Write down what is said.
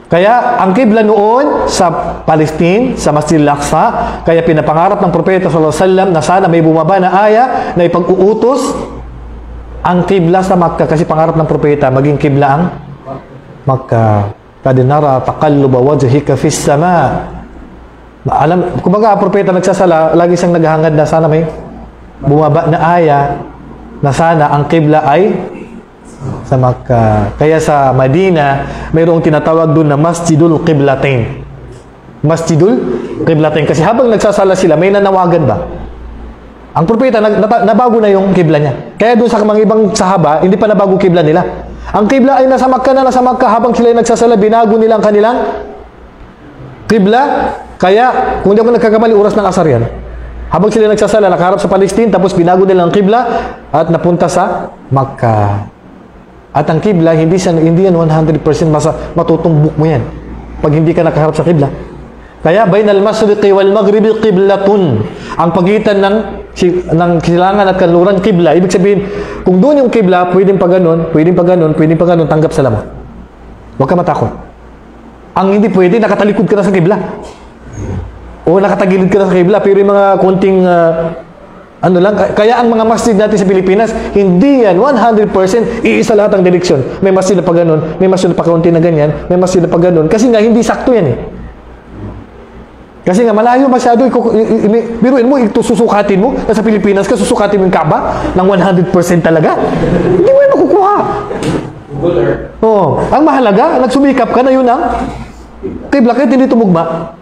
Kaya ang kibla noon sa Palestine, sa Masjid al-Aqsa, kaya pinapangarap ng Propeta sallallahu alaihi wasallam na sana may bumaba na aya na ipag-uutos ang kibla sa Makkah, kasi pangarap ng Propeta maging kibla ang Makkah. Kad nara taqalluba wajhika fis sama. Alam, kumbaga ang Propeta nagsasala, lagi siyang naghahangad na sana may bumaba na aya na sana ang kibla ay sa Makkah. Kaya sa Madina, mayroong tinatawag doon na Masjidul Qiblatain. Masjidul Qiblatain. Kasi habang nagsasala sila, may nanawagan ba? Ang Propeta, nabago na yung kibla niya. Kaya doon sa mga ibang sahaba, hindi pa nabago kibla nila. Ang kibla ay nasa Makkah. Habang sila nagsasala, binago nila ang kanilang kibla. Kaya, kung di ako nagkakamali, oras ng asar yan. Habang sila nagsasala, nakaharap sa Palestine, tapos binago nila ang kibla at napunta sa Makkah. At ang kibla, hindi yan 100% matutumbok mo yan pag hindi ka nakaharap sa kibla. Kaya, bainal masriqi wal maghribi qiblatun. Ang pagitan ng silangan at kanluran, kibla. Ibig sabihin, kung doon yung kibla, pwedeng pa ganun, tanggap sala mo. Huwag ka matakot. Ang hindi pwede, nakatalikod ka na sa kibla. O nakatagilid ka na sa kibla, pero yung mga konting kaya ang mga masjid natin sa Pilipinas, hindi yan 100% iisa lahat ang direksyon. May masjid na pa ganun, may masjid na pa kaunti na ganyan, may masjid na pa ganun. Kasi nga, hindi sakto yan eh. Kasi nga, malayo masyado. Biruin mo, susukatin mo, sa Pilipinas ka, susukatin mo yung Kaaba ng 100% talaga. Hindi mo yan makukuha. Oo. Ang mahalaga, nagsumikap ka na yun ang kibla, kahit hindi tumugma.